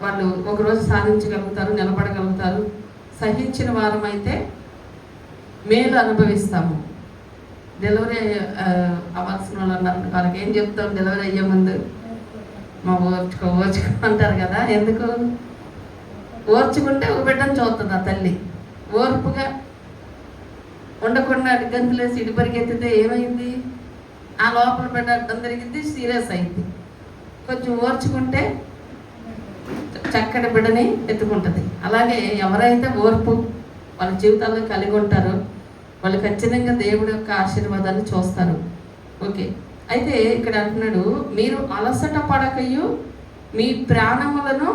వాళ్ళు ఒకరోజు సాధించగలుగుతారు, నిలబడగలుగుతారు. సహించిన వారం అయితే మేలు అనుభవిస్తాము. డెలివరీ అవ్వాల్సిన వాళ్ళు అన్నారు, వాళ్ళకి ఏం చెప్తాం డెలివరీ అయ్యే ముందు? మా ఓర్చుకో అంటారు కదా. ఎందుకు? ఓర్చుకుంటే ఒక బిడ్డను చూస్తుంది ఆ తల్లి. ఓర్పుగా ఉండకుండా గంతులేసి ఇటు పరిగెత్తితే ఏమైంది? ఆ లోపల బిడ్డ అడ్డం జరిగింది, సీరియస్ అయింది. కొంచెం ఓర్చుకుంటే చక్కటి బిడ్డని ఎత్తుకుంటుంది. అలాగే ఎవరైతే ఓర్పు వాళ్ళ జీవితాల్లో కలిగి ఉంటారో వాళ్ళు ఖచ్చితంగా దేవుడి యొక్క ఆశీర్వాదాన్ని చూస్తారు. ఓకే, అయితే ఇక్కడ అంటున్నాడు, మీరు అలసట పడకయు మీ ప్రాణములను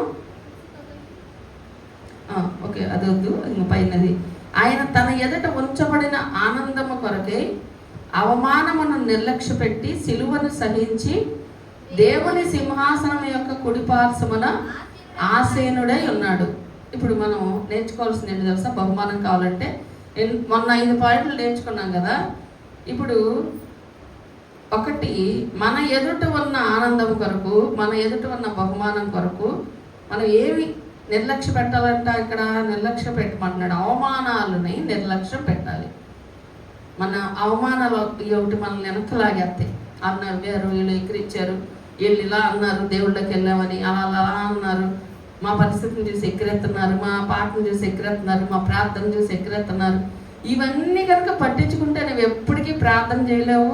ఓకే అది వద్దు, పైనది. ఆయన తన ఎదుట ఉంచబడిన ఆనందము కొరకై అవమానమును నిర్లక్ష్య పెట్టి సిలువను సహించి దేవుని సింహాసనం యొక్క కుడిపార్శ్వమున ఆసీనుడై ఉన్నాడు. ఇప్పుడు మనం నేర్చుకోవాల్సింది ఏంటి తెలుసా? బహుమానం కావాలంటే మొన్న 5 పాయింట్లు నేర్చుకున్నాం కదా. ఇప్పుడు ఒకటి, మన ఎదుట ఉన్న ఆనందం కొరకు, మన ఎదుట ఉన్న బహుమానం కొరకు మనం ఏమి నిర్లక్ష్య పెట్టాలంట? ఇక్కడ నిర్లక్ష్య పెట్టమంటున్నాడు. అవమానాలని నిర్లక్ష్యం పెట్టాలి. మన అవమానాలు ఒకటి మనల్ని వెనక్కలాగేస్తాయి. వాళ్ళు నవ్వారు, వీళ్ళు ఎక్కిరిచ్చారు, వీళ్ళు ఇలా అన్నారు, దేవుళ్ళకి వెళ్ళామని అలా అన్నారు, మా పరిస్థితిని చూసి ఎక్కిరెత్తున్నారు, మా పాటను చూసి ఎక్కిరెత్తున్నారు, మా ప్రార్థన చూసి ఎక్కిరెత్తున్నారు. ఇవన్నీ కనుక పట్టించుకుంటే నువ్వు ఎప్పటికీ ప్రార్థన చేయలేవు,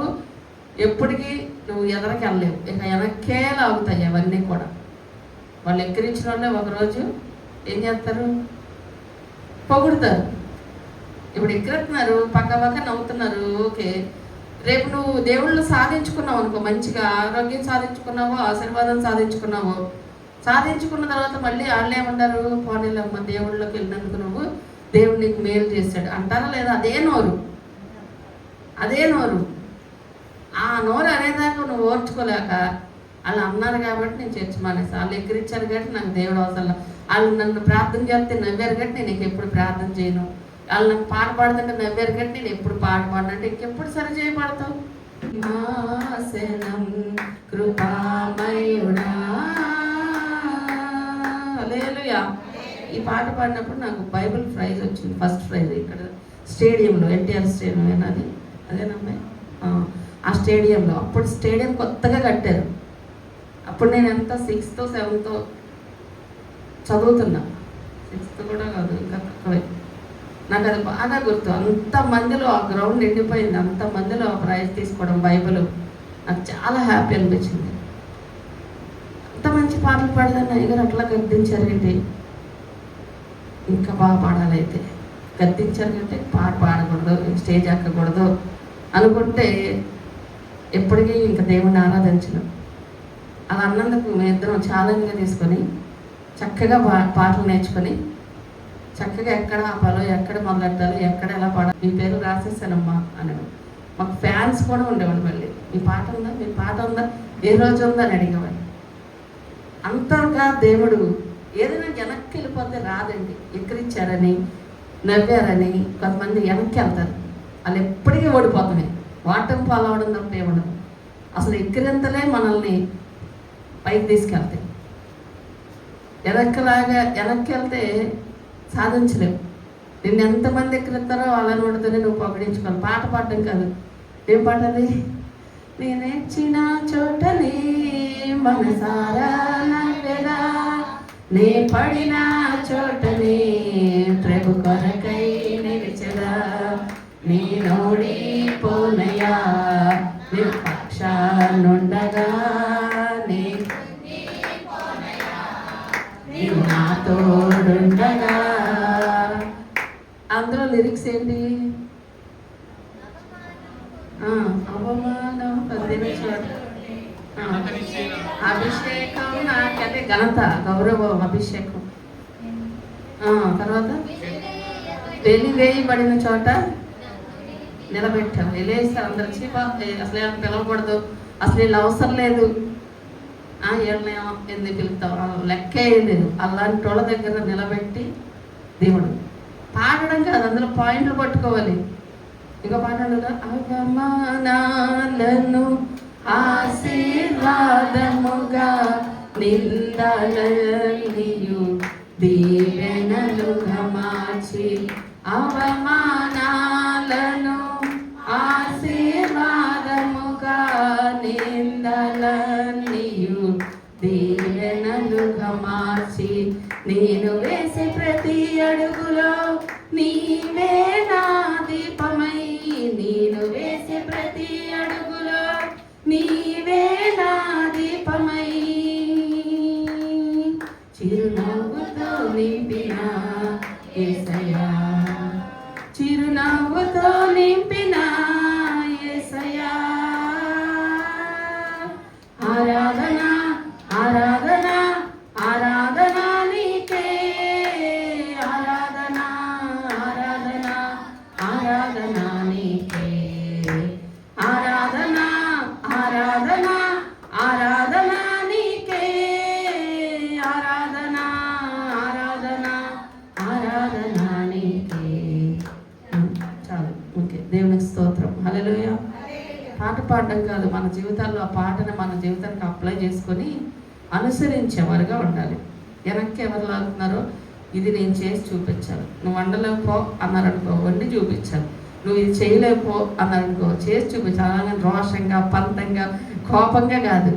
ఎప్పటికీ నువ్వు ఎదరికి వెళ్ళలేవు. ఇక వెనక్కే లాగుతాయి అవన్నీ కూడా. వాళ్ళు ఎక్కిరించిన వాళ్ళే ఒకరోజు ఏం చేస్తారు? పొగుడుతారు. ఇప్పుడు ఎక్కిరెత్తున్నారు, పక్క నవ్వుతున్నారు. ఓకే, రేపు నువ్వు దేవుళ్ళు సాధించుకున్నావు అనుకో, మంచిగా ఆరోగ్యం సాధించుకున్నావో, ఆశీర్వాదం సాధించుకున్నావో, సాధించుకున్న తర్వాత మళ్ళీ వాళ్ళు ఏమంటారు? పోనీలమ్మ, దేవుళ్ళకి వెళ్ళినందుకు నువ్వు దేవుడు నీకు మేలు చేశాడు అంటారా లేదా? అదే నోరు ఆ నోరు అనేదాకా నువ్వు ఓర్చుకోలేక వాళ్ళు అన్నారు కాబట్టి నేను చర్చ మానేసి, వాళ్ళు ఎక్కిరించారు కాబట్టి నాకు దేవుడు అవసరం, వాళ్ళు నన్ను ప్రార్థన చేస్తే నవ్వారు కాబట్టి నేను ఎప్పుడు ప్రార్థన చేయను, వాళ్ళు నాకు పాట పాడుతుంటే నవ్వారు కాబట్టి నేను ఎప్పుడు పాట పాడినంటే ఇంకెప్పుడు సరి చేయబడతావు? కృపామయుడా హల్లెలూయా. ఈ పాట పాడినప్పుడు నాకు బైబిల్ ప్రైజ్ వచ్చింది, ఫస్ట్ ప్రైజ్ ఇక్కడ స్టేడియంలో, ఎన్టీఆర్ స్టేడియం ఏనాది అదేనమ్మాయి, ఆ స్టేడియంలో. అప్పుడు స్టేడియం కొత్తగా కట్టారు. అప్పుడు నేను ఎంత 6th 7th చదువుతున్నా, 6th కూడా కాదు, ఇంకా తక్కువే. నాకు అది బాగా గుర్తు. అంతమందిలో ఆ గ్రౌండ్ నిండిపోయింది, అంతమందిలో ప్రైజ్ తీసుకోవడం బైబిల్ నాకు చాలా హ్యాపీ అనిపించింది. అంత మంచి పాటలు పాడదాన్ని అయ్యగారు అట్లా గద్దించారు ఏంటి? ఇంకా బాగా పాడాలి. అయితే గద్దించారు అంటే పాట పాడకూడదు, స్టేజ్ ఎక్కకూడదు అనుకుంటే ఎప్పటికీ ఇంకా దేవుణ్ణి ఆరాధించను. అలా అన్నందుకు మేమిద్దరం ఛాలెంజ్గా తీసుకొని చక్కగా పాటలు నేర్చుకొని చక్కగా ఎక్కడ ఆపాలో, ఎక్కడ మొదలెట్టాలో, ఎక్కడ ఎలా పాడాలి, మీ పేరు రాసేసానమ్మా అనేవాడు. మాకు ఫ్యాన్స్ కూడా ఉండేవాడు. మళ్ళీ మీ పాట ఉందా, మీ పాట ఉందా, ఏ రోజు ఉందా అని అడిగేవాడు. అంతగా దేవుడు ఏదైనా వెనక్కి వెళ్ళిపోతే రాదండి. ఎక్కిరిచ్చారని, నవ్వారని కొంతమంది వెనక్కి వెళ్తారు. వాళ్ళు ఎప్పటికీ ఓడిపోతామే, వాటం పాలవడం తప్ప ఏమడదు. అసలు ఎక్కిరింతలే మనల్ని పైకి తీసుకెళ్తాయి. వెనక్కి వెళ్తే సాధించలేవు. నిన్ను ఎంతమంది ఎక్కిరిస్తారో వాళ్ళని పడితేనే నువ్వు పొగడించుకోవాలి. పాట పాడడం కాదు. ఏం పాట అది? నేనెచ్చిన చోటనే మనసారా నవ్వెదా, నే పడిన చోటనే ప్రభు కొరకై నిలిచెదా, నీ నోడి పోనయా నీ పక్షానుండగా, నీవు నా తోడుండగా. అందులో లిరిక్స్ ఏంటి? అవమానం, అభిషేకం నాకంటే ఘనత, గౌరవం, అభిషేకం. తర్వాత వెలివేయబడిన చోట నిలబెట్టాం. వెలేస్తారు అందరు, చీప అసలు ఏమైనా పిలవకూడదు, అసలు వీళ్ళు అవసరం లేదు, వీళ్ళని ఎందుకు పిలుస్తాం, లెక్కే లేదు. అలాంటి వాళ్ళ దగ్గర నిలబెట్టి దేవుడు పాడడం కాదు, అందులో పాయింట్లు పట్టుకోవాలి. ఇంకా పాటలు అవమానాలను ఆశీర్వాదముగా నిందలన్నీయు దీవెనలుగా మార్చి అవమానాలను ఆశీర్వాదముగా, నిందలన్నీయు దీవెనలుగా మార్చి, నేను వేసే ప్రతి అడుగులో నీవే నా దీపమై, నేను వేసే ప్రతి అడుగులో నీవే నా దీపమై, చిరునవ్వుతో నింపిన యేసయ్యా, చిరునవ్వుతో నింపిన యేసయ్యా. ఆరాధన ఆరాధన ఆరాధన నీకే, ఆరాధన ఆరాధన ఆరాధన నీకే, ఆరాధన ఆరాధన ఆరాధన నీకే, ఆరాధన ఆరాధన ఆరాధన నీకే. చాలు, ఓకే. దేవునికి స్తోత్రం. హల్లెలూయా. పాట పాడడం కాదు, మన జీవితాల్లో ఆ పాటను మన జీవితానికి అప్లై చేసుకొని అనుసరించేవారుగా ఉండాలి. వెనక్కి ఎవరు లాగుతున్నారో ఇది నేను చేసి చూపించాలి. నువ్వు వండలేకపో అన్నారనుకో, వండి చూపించాలి. నువ్వు ఇది చేయలేకపో అన్నారనుకో, చేసి చూపించాలి. అలాగే రోషంగా, పంతంగా, కోపంగా కాదు.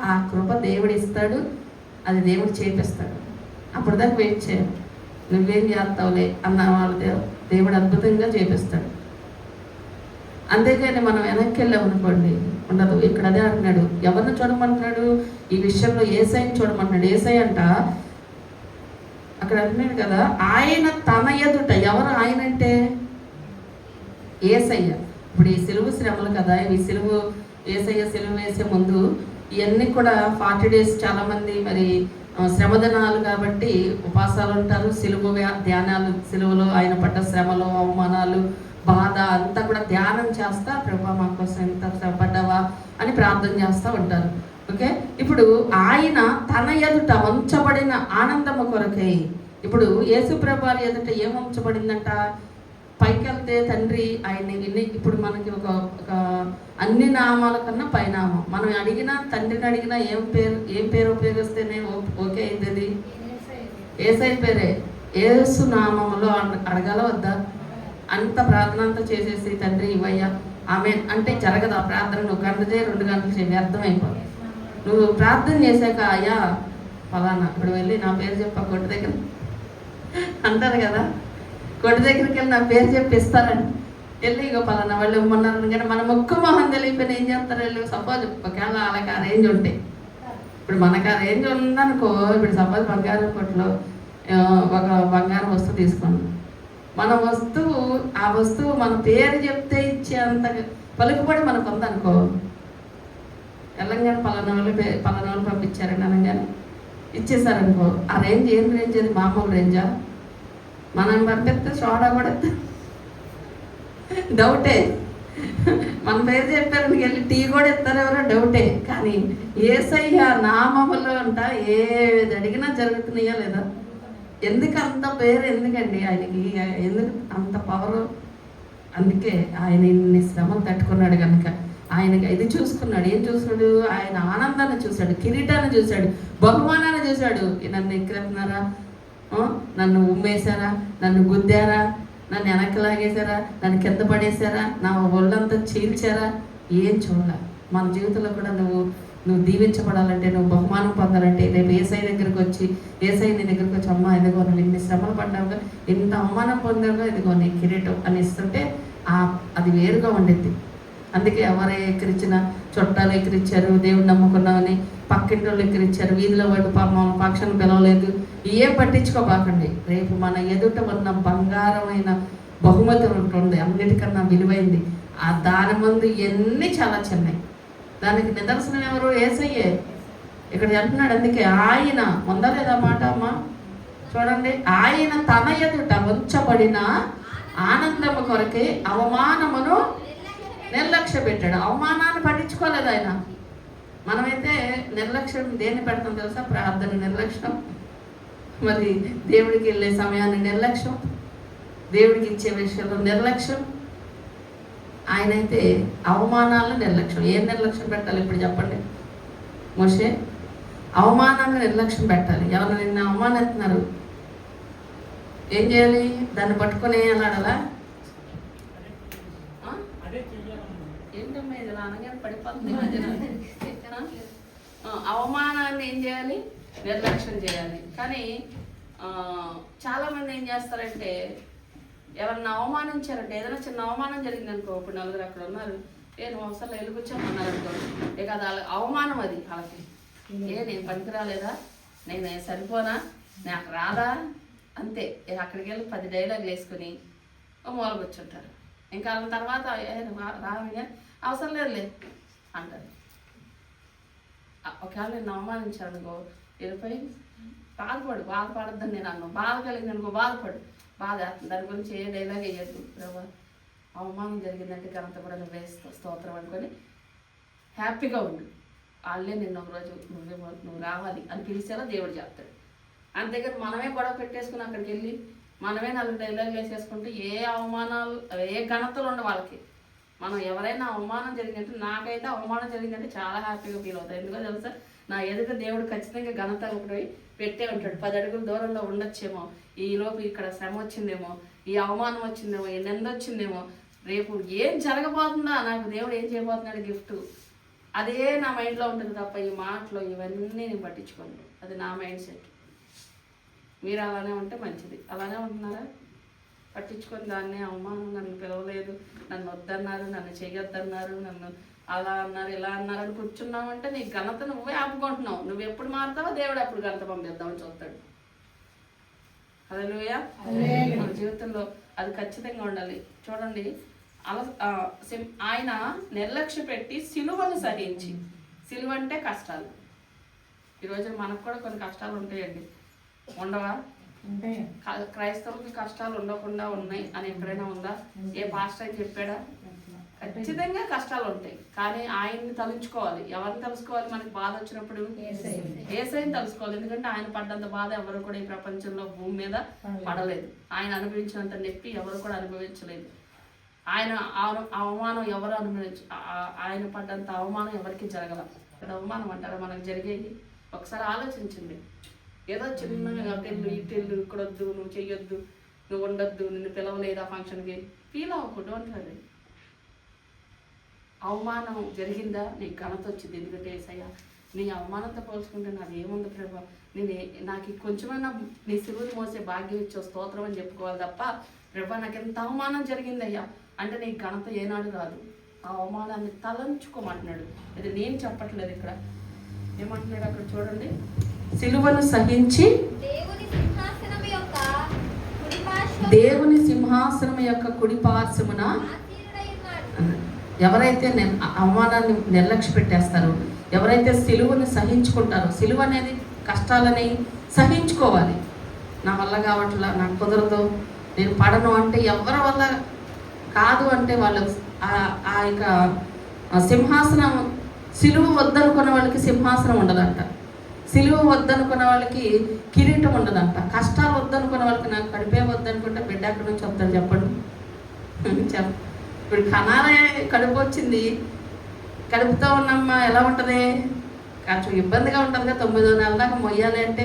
ఆ కృప దేవుడు ఇస్తాడు, అది దేవుడు చేపిస్తాడు. అప్పుడు దాకా వెయిట్ చేయాలి. నువ్వేం చేస్తావులే అన్న వాళ్ళు దేవుడు అద్భుతంగా చేపిస్తాడు. అంతేగాని మనం వెనక్కి వెళ్ళామనుకోండి ఉండదు. ఇక్కడ అదే అంటున్నాడు, ఎవరిని చూడమంటున్నాడు ఈ విషయంలో? యేసయ్యని చూడమంటున్నాడు. యేసయ్య అంట అక్కడ అంటున్నాడు కదా, ఆయన తన ఎదుట. ఎవరు ఆయన అంటే? యేసయ్య. ఇప్పుడు ఈ సిలువు శ్రమలు కదా, ఈ సిలువు యేసయ్య సిలువు వేసే ముందు ఇవన్నీ కూడా 40 days చాలామంది మరి శ్రమదినాలు కాబట్టి ఉపాసాలు ఉంటారు. సిలువు ధ్యానాలు, సిలువలో ఆయన పడ్డ శ్రమలు, అవమానాలు, బాధ అంతా కూడా ధ్యానం చేస్తా, ప్రభా మా కోసం ఎంత శ్రమపడ్డావా అని ప్రార్థన చేస్తూ ఉంటారు. ఓకే. ఇప్పుడు ఆయన తన ఎదుట ఉంచబడిన ఆనందము కొరకై, ఇప్పుడు యేసుప్రభువారి ఎదుట ఏం ఉంచబడిందంట? పైకి వెళ్తే తండ్రి ఆయన ఇప్పుడు మనకి ఒక అన్ని నామాల కన్నా పైనామం. మనం అడిగినా, తండ్రిని అడిగినా ఏం పేరు ఉపయోగిస్తేనే ఓకే అవుతుంది? యేసయ్య పేరే. యేసు నామములో అడగాల వద్దా? అంత ప్రార్థన అంతా చేసేసి తండ్రి ఇవ్వయ్యా ఆమె అంటే జరగదు. ఆ ప్రార్థన నువ్వు 1 గంట చేయి, 2 గంటలు చేయి, వ్యర్థమైపోతుంది. నువ్వు ప్రార్థన చేశాక అయ్యా ఫలానా ఇప్పుడు వెళ్ళి నా పేరు చెప్ప కొట్టు దగ్గర అంటారు కదా, కొట్టు దగ్గరికి వెళ్ళి నా పేరు చెప్పిస్తారని వెళ్ళి ఇగో ఫలానా వాళ్ళు ఇవ్వమన్నారు. కానీ మన ముక్కు మొహం తెలియపోయిన ఏం చేస్తారు వెళ్ళి? సపోజ్ ఒకవేళ వాళ్ళకి ఆ రేంజ్ ఉంటే, ఇప్పుడు మనకు ఆ రేంజ్ ఉందనుకో, ఇప్పుడు సపోజ్ బంగారం కొట్లో ఒక బంగారం వస్తువు తీసుకున్నాం. మన వస్తువు, ఆ వస్తువు మన పేరు చెప్తే ఇచ్చే అంత పలుకుబడి మనకు ఉందనుకో, తెలంగాణ పలానా వాళ్ళు పంపించారండి అనగానే ఇచ్చేసారనుకో, ఆ రేంజ్ ఏం రేంజ్? అది మామూలు రేంజా? మనం పంపిస్తే సోడా కూడా డౌటే. మన పేరు చెప్పారని వెళ్ళి టీ కూడా ఇస్తారు ఎవరో డౌటే. కానీ యేసయ్య నామములో అంట ఏది అడిగినా జరుగుతున్నాయా లేదా? ఎందుకు అంత పేరు? ఎందుకండి ఆయనకి? ఎందుకు అంత పవరు? అందుకే ఆయన ఇన్ని శ్రమలు తట్టుకున్నాడు కనుక ఆయనకి ఇది చూసుకున్నాడు. ఏం చూసాడు? ఆయన ఆనందాన్ని చూశాడు, కిరీటాన్ని చూశాడు, బహుమానాన్ని చూశాడు. నన్ను ఎక్కడున్నారా, నన్ను ఉమ్మేశారా, నన్ను గుద్దారా, నన్ను వెనక్కి లాగేశారా, నన్ను కింద పడేశారా, నా ఒళ్ళంతా చీల్చారా, ఏం చూడాల. మన జీవితంలో కూడా నువ్వు దీవించబడాలంటే, నువ్వు బహుమానం పొందాలంటే రేపు యేసయ్య దగ్గరికి వచ్చి, యేసయ్య నీ దగ్గరికి వచ్చి అమ్మ ఇదిగో నువ్వు ఇన్ని శ్రమలు పడ్డావుగా, ఇంత అవమానం పొందావుగా, ఇదిగో నీ కిరీటం అని ఇస్తుంటే అది వేరుగా ఉండిద్ది. అందుకే ఎవరే ఎక్కిరించినా, చుట్టాలు ఎక్కిరించారు, దేవుడు నమ్ముకున్నామని పక్కింటి వాళ్ళు ఎక్కిరించారు, వీధిలో వాళ్ళు మన పక్షాన్ని పిలవలేదు, ఏం పట్టించుకోబాకండి. రేపు మన ఎదుట ఉన్న బంగారమైన బహుమతి ఉంటుంది, అన్నిటికన్నా విలువైంది. దాని ముందు ఎన్ని చాలా చిన్నవి. దానికి నిదర్శనం ఎవరు? యేసయ్యే. ఇక్కడ అంటున్నాడు. అందుకే ఆయన ఉందా లేదా మాట అమ్మా? చూడండి, ఆయన తన ఎదుట ఉంచబడిన ఆనందము కొరకే అవమానమును నిర్లక్ష్య పెట్టాడు. అవమానాన్ని పట్టించుకోలేదు ఆయన. మనమైతే నిర్లక్ష్యం దేన్ని పెడతాం తెలుసా? ప్రార్థన నిర్లక్ష్యం, మరి దేవుడికి వెళ్ళే సమయాన్ని నిర్లక్ష్యం, దేవుడికి ఇచ్చే విషయంలో నిర్లక్ష్యం. ఆయన అయితే అవమానాలను నిర్లక్ష్యం. ఏం నిర్లక్ష్యం పెట్టాలి ఇప్పుడు చెప్పండి? మోషే అవమానాన్ని నిర్లక్ష్యం పెట్టాలి. ఎవరు నిన్ను అవమానిస్తున్నారు ఏం చేయాలి? దాన్ని పట్టుకొని అలాడలా ఏంటమ్మా ఇది అనగానే పడిపోతుంది. అవమానాన్ని ఏం చేయాలి? నిర్లక్ష్యం చేయాలి. కానీ చాలామంది ఏం చేస్తారంటే ఎవరిని అవమానించారంటే, ఏదైనా చిన్న అవమానం జరిగింది అనుకో, ఇప్పుడు నలుగురు అక్కడ ఉన్నారు, నువ్వు అవసరం వెళ్ళి కూర్చోమన్నారు అనుకో, ఇక అది అవమానం. అది వాళ్ళకి నేను పనికి రాలేదా, నేను సరిపోనా, నాకు రాదా, అంతే. అక్కడికి వెళ్ళి 10 డైలాగులు వేసుకుని మూల కూర్చుంటారు. ఇంకా వాళ్ళ తర్వాత రాగా అవసరం లేదులే అంటారు. ఒకవేళ నేను అవమానించాను అనుకో, వెళ్ళిపోయి బాధపడద్దని నేను అన్నాను. బాధ కలిగింది అనుకో, బాధ దాని గురించి ఏ డైలాగ్ వేయద్దు. అవమానం జరిగిందంటే ఘనత కూడా నువ్వు వేస్తావు, స్తోత్రం అనుకొని హ్యాపీగా ఉండు. వాళ్ళే నిన్న ఒకరోజు నువ్వు రావాలి అని పిలిచేలా దేవుడు చెప్తాడు. అంతేకాని మనమే గొడవ పెట్టేసుకుని అక్కడికి వెళ్ళి మనమే 4 డైలాగులు వేసేసుకుంటే ఏ అవమానాలు, ఏ ఘనతలు ఉండవు వాళ్ళకి. మనం ఎవరైనా అవమానం జరిగిందంటే, నాకైతే అవమానం జరిగిందంటే చాలా హ్యాపీగా ఫీల్ అవుతాయి. ఎందుకో తెలుసా, నా ఎదుట దేవుడు ఖచ్చితంగా ఘనత ఒకటి పెట్టే ఉంటాడు. 10 అడుగుల దూరంలో ఉండొచ్చేమో, ఈలోపు ఇక్కడ శ్రమ వచ్చిందేమో, ఈ అవమానం వచ్చిందేమో, ఈ నింద వచ్చిందేమో, రేపు ఏం జరగబోతుందా, నాకు దేవుడు ఏం చేయబోతున్నాడు గిఫ్ట్, అదే నా మైండ్లో ఉంటుంది తప్ప ఈ మాటలు ఇవన్నీ నేను పట్టించుకోను. అది నా మైండ్ సెట్. మీరు అలానే ఉంటే మంచిది. అలానే ఉంటున్నారా? పట్టించుకొని దాన్ని అవమానం, నన్ను పిలవలేదు, నన్ను వద్దన్నారు, నన్ను చెయ్యొద్దన్నారు, నన్ను అలా అన్నారు, ఇలా అన్నారు అని కూర్చున్నావంటే నీ ఘనత నువ్వే ఆపుకుంటున్నావు. నువ్వు ఎప్పుడు మారుతావో దేవుడు అప్పుడు ఘనత పంపిద్దామని చూస్తాడు. హల్లెలూయా. మన జీవితంలో అది ఖచ్చితంగా ఉండాలి. చూడండి, ఆయన నిర్లక్ష్య పెట్టి సిలువను సహించి. సిలువ అంటే కష్టాలు. ఈరోజు మనకు కూడా కొన్ని కష్టాలు ఉంటాయండి, ఉండవా? క్రైస్తవులకి కష్టాలు ఉండకుండా ఉన్నాయి అని ఎక్కడైనా ఉందా? ఏ పాస్టర్ అని చెప్పాడా? ఖచ్చితంగా కష్టాలు ఉంటాయి. కానీ ఆయన్ని తలుచుకోవాలి. ఎవరిని తెలుసుకోవాలి? మనకి బాధ వచ్చినప్పుడు యేసయ్యని తెలుసుకోవాలి. ఎందుకంటే ఆయన పడ్డంత బాధ ఎవరు కూడా ఈ ప్రపంచంలో భూమి మీద పడలేదు. ఆయన అనుభవించినంత నొప్పి ఎవరు కూడా అనుభవించలేదు. ఆయన అవమానం ఎవరు ఆయన పడ్డంత అవమానం ఎవరికి జరగల. ఇక్కడ అవమానం అంటారా మనకు జరిగేది? ఒకసారి ఆలోచించండి. ఏదో చిన్నగా తెల్లు ఇటెల్లు, ఇక్కడ వద్దు, నువ్వు చెయ్యొద్దు, నువ్వు ఉండొద్దు, నిన్ను పిలవలేదు ఆ ఫంక్షన్కి, ఫీల్ అవ్వకు, డోంట్ వరీ. అవమానం జరిగిందా, నీకు ఘనత వచ్చింది. ఎందుకంటే యేసయ్యా నీ అవమానంతో పోల్చుకుంటే నాది ఏముంది ప్రభా, నాకు కొంచెమైనా నీ సిలువను మోసే భాగ్యం ఇచ్చే స్తోత్రం అని చెప్పుకోవాలి తప్ప, ప్రభా నాకు ఎంత అవమానం జరిగిందయ్యా అంటే నీకు ఘనత ఏనాడు రాదు. ఆ అవమానాన్ని తలంచుకోమంటున్నాడు. ఇది నేను చెప్పట్లేదు. ఇక్కడ ఏమంటున్నాడు అక్కడ చూడండి, సిలువను సహించి దేవుని సింహాసనం యొక్క కుడి పార్శ్వమున. ఎవరైతే అవమానాన్ని నిర్లక్ష్య పెట్టేస్తారో, ఎవరైతే సిలువను సహించుకుంటారో, సిలువ అనేది కష్టాలని సహించుకోవాలి. నా వల్ల కావట్లా, నాకు కుదరదు, నేను పడను అంటే ఎవరి వల్ల కాదు అంటే వాళ్ళు ఆ యొక్క సింహాసనం, సిలువ వద్దనుకున్న వాళ్ళకి సింహాసనం ఉండదంట. సిలువ వద్దనుకున్న వాళ్ళకి కిరీటం ఉండదంట. కష్టాలు వద్దనుకున్న వాళ్ళకి, నాకు కడిపే వద్దనుకుంటే బిడ్డ అక్కడి నుంచి వద్దని చెప్పండి. ఇప్పుడు కనాలే కడుపు వచ్చింది, కడుపుతో ఉన్నమ్మా ఎలా ఉంటుంది? కొంచెం ఇబ్బందిగా ఉంటుంది కదా. 9వ నెల దాకా మొయ్యాలి అంటే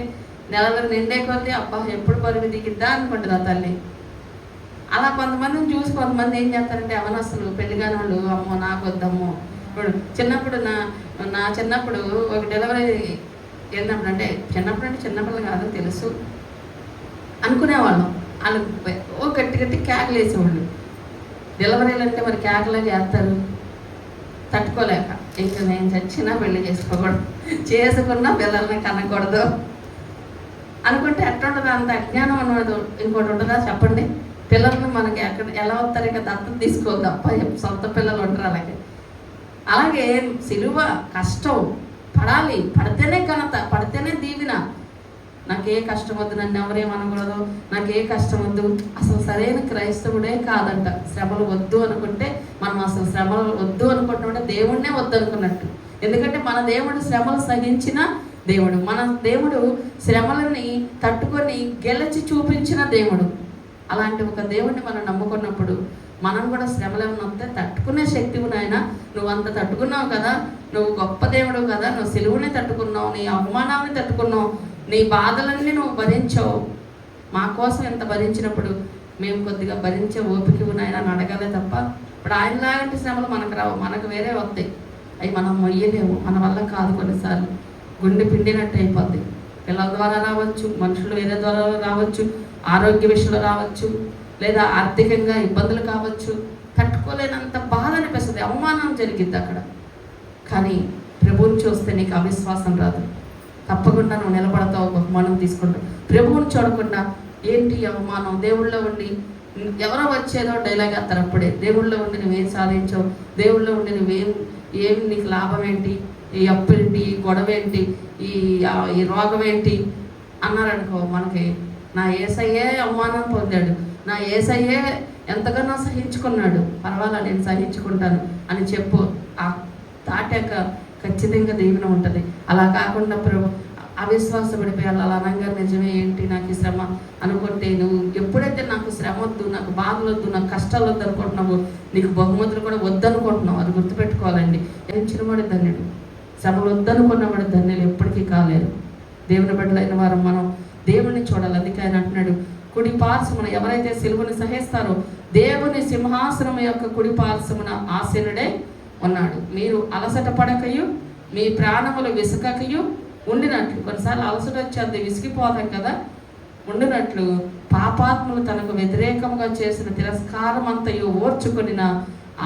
నెలలు నిండే కొద్ది అబ్బా ఎప్పుడు బరువు దిగిద్దా అనుకుంటుంది ఆ తల్లి. అలా కొంతమందిని చూసి కొంతమంది ఏం చేస్తారంటే, అవనస్తులు, పెళ్లిగాని వాళ్ళు, అమ్మో నాకు వద్దమ్మో. ఇప్పుడు చిన్నప్పుడు నా చిన్నప్పుడు ఒక డెలివరీ వెళ్ళినప్పుడు, అంటే చిన్నపిల్ల కాదు తెలుసు అనుకునేవాళ్ళం. వాళ్ళు గట్టి కేకలు వేసేవాళ్ళు. డెలివరీలు అంటే మరి కేకలే చేస్తారు, తట్టుకోలేక. ఇంకా నేను చచ్చినా పెళ్లి చేసుకోకూడదు, చేసుకున్నా పిల్లల్ని కనకూడదు అనుకుంటే ఎట్టుంటుంది? అంత అజ్ఞానం అన్నది ఇంకోటి ఉంటుందా చెప్పండి? పిల్లల్ని మనకి ఎలా వస్తారు? ఇక దత్తత తీసుకోవద్దు తప్ప సొంత పిల్లలు ఉంటారు. అలాగే సిలువ కష్టం పడాలి, పడితేనే ఘనత, పడితేనే దీవెన. నాకే కష్టం వద్దు, నన్ను ఎవరేమనకూడదు, నాకే కష్టం వద్దు. అసలు సరైన క్రైస్తవుడే కాదంట. శ్రమలు వద్దు అనుకుంటే మనం అసలు శ్రమలు వద్దు అనుకుంటున్నామంటే దేవుడినే వద్దు అనుకున్నట్టు. ఎందుకంటే మన దేవుడు శ్రమలు సహించిన దేవుడు. మన దేవుడు శ్రమలని తట్టుకొని గెలిచి చూపించిన దేవుడు. అలాంటి ఒక దేవుడిని మనం నమ్ముకున్నప్పుడు మనం కూడా శ్రమలు ఏమైనా వస్తే తట్టుకునే శక్తివి నాయన. నువ్వు అంత తట్టుకున్నావు కదా, నువ్వు గొప్ప దేవుడు కదా, నువ్వు సిలువుని తట్టుకున్నావు, నీ అవమానాన్ని తట్టుకున్నావు, నీ బాధలన్నీ నువ్వు భరించావు. మా కోసం ఎంత భరించినప్పుడు మేము కొద్దిగా భరించే ఓపిక నాయన అని అడగాలే తప్ప, ఇప్పుడు ఆయనలాంటి శ్రమలు మనకు రావు, మనకు వేరే వస్తాయి. అవి మనం మొయ్యలేము, మన వల్ల కాదు. కొన్నిసార్లు గుండె పిండినట్టు అయిపోద్ది. పిల్లల ద్వారా రావచ్చు, మనుషులు వేరే ద్వారా రావచ్చు, ఆరోగ్య విషయంలో రావచ్చు, లేదా ఆర్థికంగా ఇబ్బందులు కావచ్చు. తట్టుకోలేనంత బాధ అనిపిస్తుంది, అవమానం జరిగిద్ది అక్కడ. కానీ ప్రభువుని చూస్తే నీకు అవిశ్వాసం రాదు, తప్పకుండా నువ్వు నిలబడతావు, బహుమానం తీసుకుంటావు. ప్రభువుని చూడకుండా ఏంటి అవమానం, దేవుళ్ళో ఉండి ఎవరో వచ్చేదో డైలాగ్ వేస్తారు అప్పుడే, దేవుళ్ళో ఉండి నువ్వేం సాధించవు, దేవుళ్ళో ఉండి ఏం నీకు లాభం ఏంటి, ఈ అప్పు ఏంటి, ఈ గొడవ ఏంటి, ఈ రోగం ఏంటి అన్నారనుకో, మనకి నా యేసయ్యే అవమానం పొందాడు, నా యేసయ్యే ఎంతగానో సహించుకున్నాడు, పర్వాలా నేను సహించుకుంటాను అని చెప్పు. ఆ దాటాక ఖచ్చితంగా దీవెన ఉంటుంది. అలా కాకుండా అవిశ్వాసపడిపోయాలి, అలా అనగా నిజమే ఏంటి నాకు ఈ శ్రమ అనుకుంటే, నువ్వు ఎప్పుడైతే నాకు శ్రమ వద్దు, నాకు బాధలు వద్దు, నాకు కష్టాలు వద్దు అనుకుంటున్నావు, నీకు బహుమతులు కూడా వద్దనుకుంటున్నావు. అది గుర్తుపెట్టుకోవాలండి. ఎంచినవాడు ధన్యుడు, శ్రమలు వద్దనుకున్నవాడు ధన్యులు ఎప్పటికీ కాలేరు. దేవుని బిడ్డలైన వారు మనం దేవుణ్ణి చూడాలి. అందుకే ఆయన అంటున్నాడు, కుడి పార్శ్వమున ఎవరైతే సిలువను సహిస్తారో దేవుని సింహాసనం యొక్క కుడి పార్శ్వమున ఆసీనుడే ఉన్నాడు. మీరు అలసట పడకయు మీ ప్రాణములు విసుకకయు ఉండినట్లు, కొన్నిసార్లు అలసట వచ్చేది విసిగిపోతాం కదా, ఉండినట్లు పాపాత్ములు తనకు వ్యతిరేకంగా చేసిన తిరస్కారం అంతయు ఓర్చుకొనిన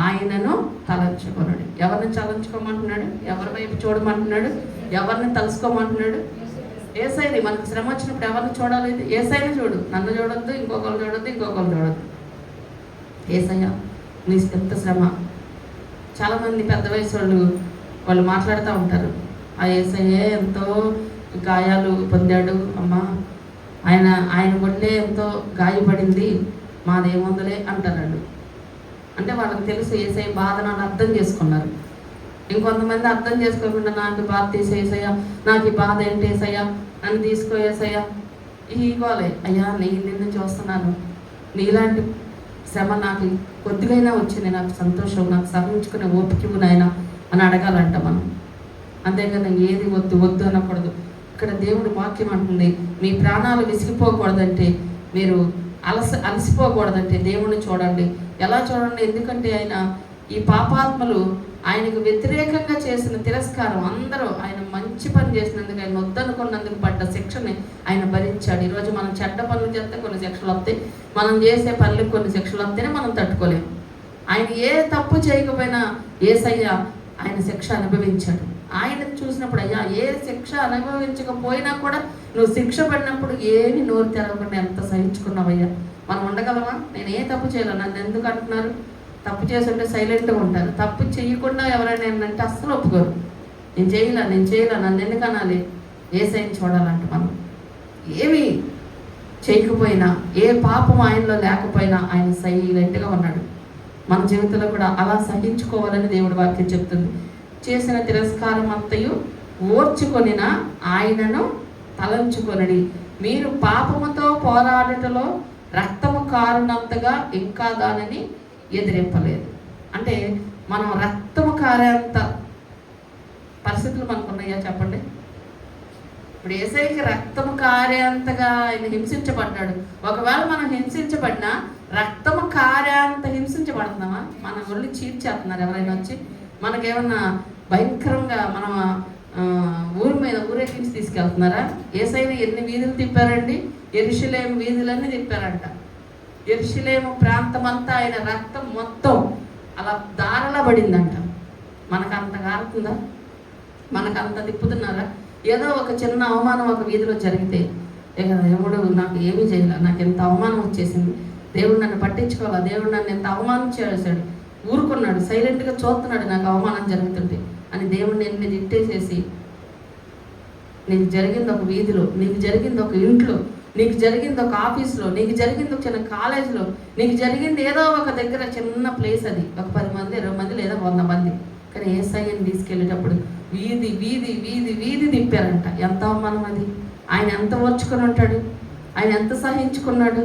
ఆయనను తలంచుకొనడు. ఎవరిని తలంచుకోమంటున్నాడు? ఎవరి వైపు చూడమంటున్నాడు? ఎవరిని తలుసుకోమంటున్నాడు? ఏసైని. మనకు శ్రమ వచ్చినప్పుడు ఎవరిని చూడాలి? ఏసైని చూడు, నన్ను చూడొద్దు, ఇంకొకరు చూడొద్దు, ఇంకొకరు చూడొద్దు. ఏసయ్య నీ ఎంత శ్రమ. చాలామంది పెద్ద వయసు వాళ్ళు మాట్లాడుతూ ఉంటారు, ఆ ఏసయ్యే ఎంతో గాయాలు పొందాడు అమ్మా, ఆయన ఒళ్ళే ఎంతో గాయపడింది, మాదేముందులే అంటారు. అంటే వాళ్ళకి తెలుసు ఏసయ్య బాధను అర్థం చేసుకున్నారు. ఇంకొంతమంది అర్థం చేసుకోకుండా నాకు బాధ తీసేసయ్యా, నాకు ఈ బాధ ఏంటి ఏసయ్యా, నన్ను తీసుకోయేసయ్యా, ఇగోలే అయ్యా నిన్ను చూస్తున్నాను, నీలాంటి శ్రమ నాకు కొద్దిగైనా వచ్చింది, నాకు సంతోషం, నాకు సహించుకునే ఓపిక నాయన అని అడగాలంట మనం. అంతేగాని ఏది వద్దు అనకూడదు. ఇక్కడ దేవుడి వాక్యం అంటుంది, మీ ప్రాణాలు విసిగిపోకూడదంటే, మీరు అలసిపోకూడదంటే దేవుణ్ణి చూడండి. ఎలా చూడండి? ఎందుకంటే ఆయన ఈ పాపాత్మలు ఆయనకు వ్యతిరేకంగా చేసిన తిరస్కారం, అందరూ ఆయన మంచి పని చేసినందుకు, ఆయన వద్దనుకున్నందుకు పడ్డ శిక్షని ఆయన భరించాడు. ఈరోజు మనం చెడ్డ పనులు చేస్తే కొన్ని శిక్షలు వస్తాయి, మనం చేసే పనులకు కొన్ని శిక్షలు వస్తేనే మనం తట్టుకోలేము. ఆయన ఏ తప్పు చేయకపోయినా యేసయ్య ఆయన శిక్ష అనుభవించాడు. ఆయన చూసినప్పుడు అయ్యా ఏ శిక్ష అనుభవించకపోయినా కూడా నువ్వు శిక్ష పడినప్పుడు ఏమి నోరు తెరవకుండా ఎంత సహించుకున్నావయ్యా, మనం ఉండగలమా? నేను ఏ తప్పు చేయలేను, నన్ను ఎందుకు అంటున్నారు? తప్పు చేస్తుంటే సైలెంట్గా ఉంటారు. తప్పు చేయకుండా ఎవరైనా ఏంటంటే అస్సలు ఒప్పుకోరు. నేను చేయలే నన్ను ఎందుకు అనాలి? యేసయ్యని చూడాలంటే మనం ఏమి చేయకపోయినా, ఏ పాపం ఆయనలో లేకపోయినా ఆయన సైలెంట్గా ఉన్నాడు. మన జీవితంలో కూడా అలా సహించుకోవాలని దేవుడి వాక్యం చెప్తుంది. చేసిన తిరస్కారం అంతయు ఓర్చుకొనిన ఆయనను తలంచుకొనడి. మీరు పాపముతో పోరాడటలో రక్తము కారునంతగా ఇంకా దానిని ఎదిరింపలేదు. అంటే మనం రక్తము కారేంత పరిస్థితులు మనకు ఉన్నాయా చెప్పండి? ఇప్పుడు యేసయ్యకి రక్తము కారేంతగా ఆయన హింసించబడ్డాడు. ఒకవేళ మనం హింసించబడినా రక్తము కారేంత హింసించబడుతున్నామా? మన ఒళ్ళు చీల్చేస్తున్నారు ఎవరైనా వచ్చి, మనకేమన్నా భయంకరంగా మనం ఊరి మీద ఊరేగించి తీసుకెళ్తున్నారా? యేసయ్యని ఎన్ని వీధులు తిప్పారండి? యెరూషలేము వీధులన్నీ తిప్పారంట. యెరూషలేము ప్రాంతమంతా ఆయన రక్తం మొత్తం అలా దారలా పడిందంట. మనకు అంత కారుతుందా? మనకు అంత తిప్పుతున్నారా? ఏదో ఒక చిన్న అవమానం ఒక వీధిలో జరిగితే ఇక దేవుడు నాకు ఏమీ చేయాల, నాకు ఎంత అవమానం వచ్చేసింది, దేవుడు నన్ను పట్టించుకోవాలా, దేవుడు నన్ను ఎంత అవమానం చేశాడు, ఊరుకున్నాడు, సైలెంట్గా చూస్తున్నాడు నాకు అవమానం జరుగుతుంటే అని దేవుడిని ఎన్ని తిట్టేసేసి, నీకు జరిగింది ఒక వీధిలో, నీకు జరిగింది ఒక ఇంట్లో, నీకు జరిగింది ఒక ఆఫీస్లో, నీకు జరిగింది ఒక చిన్న కాలేజ్లో, నీకు జరిగింది ఏదో ఒక దగ్గర చిన్న ప్లేస్, అది ఒక 10 మంది 20 మంది లేదా 100 మంది. కానీ యేసయ్యని తీసుకెళ్ళేటప్పుడు వీధి వీధి వీధి వీధి తిప్పారంట. ఎంత అవమానం అది! ఆయన ఎంత ఓర్చుకొని ఉంటాడు, ఆయన ఎంత సహించుకున్నాడు.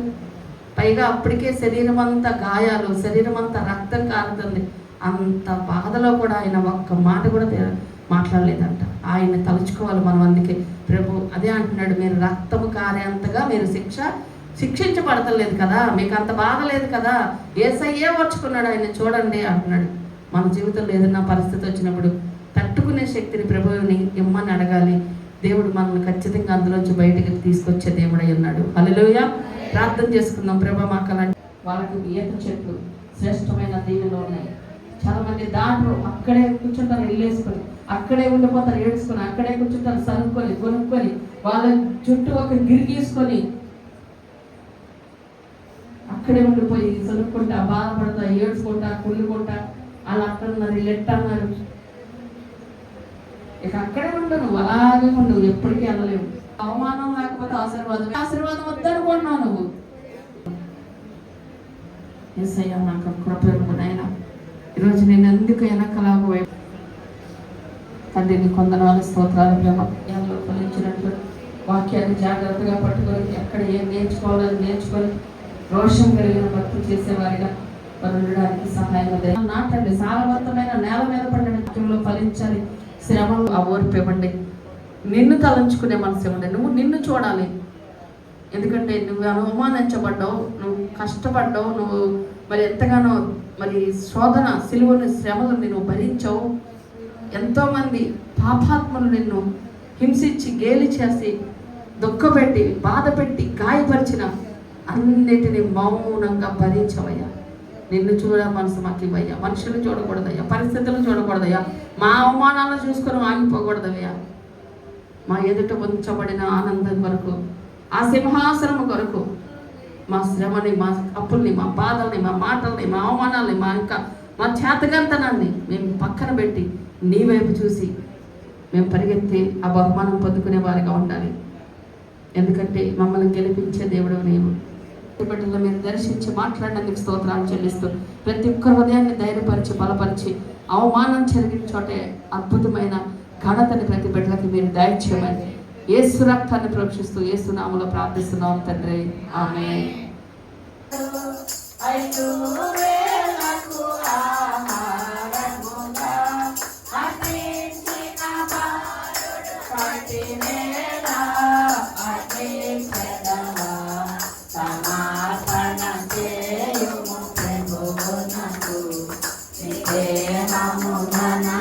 పైగా అప్పటికే శరీరం అంతా గాయాలు, శరీరం అంతా రక్తం కారుతుంది. అంత బాధలో కూడా ఆయన ఒక్క మాట కూడా మాట్లాడలేదంట. ఆయన తలుచుకోవాలి మనం. అందుకే ప్రభు అదే అంటున్నాడు, మీరు రక్తము కారేంతగా మీరు శిక్షించబడతలేదు కదా, మీకు అంత బాధ లేదు కదా, యేసయ్యే ఓర్చుకున్నాడు, ఆయన చూడండి అంటున్నాడు. మన జీవితంలో ఏదైనా పరిస్థితి వచ్చినప్పుడు తట్టుకునే శక్తిని ప్రభువుని ఇమ్మని అడగాలి. దేవుడు మనల్ని ఖచ్చితంగా అందులోంచి బయటికి తీసుకొచ్చే దేవుడై ఉన్నాడు. హల్లెలూయా. ప్రార్థన చేసుకుందాం. ప్రభా మాకు అలాంటి వాళ్ళకి ఈత చెట్లు శ్రేష్టమైన దీవెనలు ఉన్నాయి. చాలా మంది దాంట్లో అక్కడే కూర్చుంటారు, వెళ్ళేసుకొని అక్కడే ఉండిపోతారు, ఏడ్చుకొని అక్కడే కూర్చుంటారు, సనుక్కొని కొనుక్కొని వాళ్ళ చుట్టూ ఒక గిరిగీసుకొని అక్కడే ఉండిపోయి సనుక్కుంటా, బాధపడతా, ఏడ్చుకుంటా, కుళ్ళుకుంటా వాళ్ళు అక్కడ ఉన్నారు, వీళ్ళు ఎట్ట అన్నారు. ఇక అక్కడే ఉండవు, నువ్వు అలాగే ఉండవు, ఎప్పటికీ వెళ్ళలేవు. అవమానం లేకపోతే ఆశీర్వాదం వద్దనుకున్నావు నువ్వు. యేసయ్యా నాకు కృప ఇవ్వు నాయనా. ఈరోజు నేను ఎందుకు వెనకలాగు తండ్రిని కొందనాలు స్తోత్రాలు. మేము ఫలించినట్లు వాక్యాన్ని జాగ్రత్తగా పట్టుకొని ఎక్కడ ఏం నేర్చుకోవాలని నేర్చుకొని రోషం కలిగిన భక్తి చేసేవారిగా వారు ఉండడానికి సహాయం నాటండి. సారవంతమైన నేల మీద పడిన వాక్యంలో ఫలించాలి. శ్రమలు ఆ ఓర్పు ఇవ్వండి. నిన్ను తలంచుకునే మనసు ఇవ్వండి. నువ్వు నిన్ను చూడాలి. ఎందుకంటే నువ్వు అవమానించబడ్డావు, నువ్వు కష్టపడ్డావు, నువ్వు మరి ఎంతగానో మరి శోధన సిలువని శ్రమలు నువ్వు భరించావు. ఎంతోమంది పాపాత్మలు నిన్ను హింసించి గేలి చేసి దుఃఖపెట్టి బాధపెట్టి గాయపరిచిన అన్నిటినీ మౌనంగా భరించవయ్యా. నిన్ను చూడ మనసు మాకు ఇవ్వయ్యా. మనుషులు చూడకూడదయ్యా, పరిస్థితులు చూడకూడదయ్యా, మా అవమానాలను చూసుకొని ఆగిపోకూడదయ్యా. మా ఎదుట ఉంచబడిన ఆనందం కొరకు, ఆ సింహాసనము కొరకు మా శ్రమని, మా అప్పుల్ని, మా బాధల్ని, మా మాటల్ని, మా అవమానాల్ని, మా చేతగంతనాన్ని మేము పక్కన పెట్టి నీ వైపు చూసి మేము పరిగెత్తి ఆ బహుమానం పొందుకునే వారిగా ఉండాలి. ఎందుకంటే మమ్మల్ని గెలిపించే దేవుడు నీవు. బిడ్డలు మీరు దర్శించి మాట్లాడడానికి స్తోత్రాలు చెల్లిస్తూ ప్రతి ఒక్క హృదయాన్ని ధైర్యపరిచి బలపరిచి అవమానం జరిగిన చోటే అద్భుతమైన ఘనతని ప్రతి బిడ్డలకి మీరు దయచేయమని యేసు రక్తాన్ని ప్రోక్షిస్తూ యేసు నామములో ప్రార్థిస్తున్నాం తండ్రి. ఆమేన్. Namo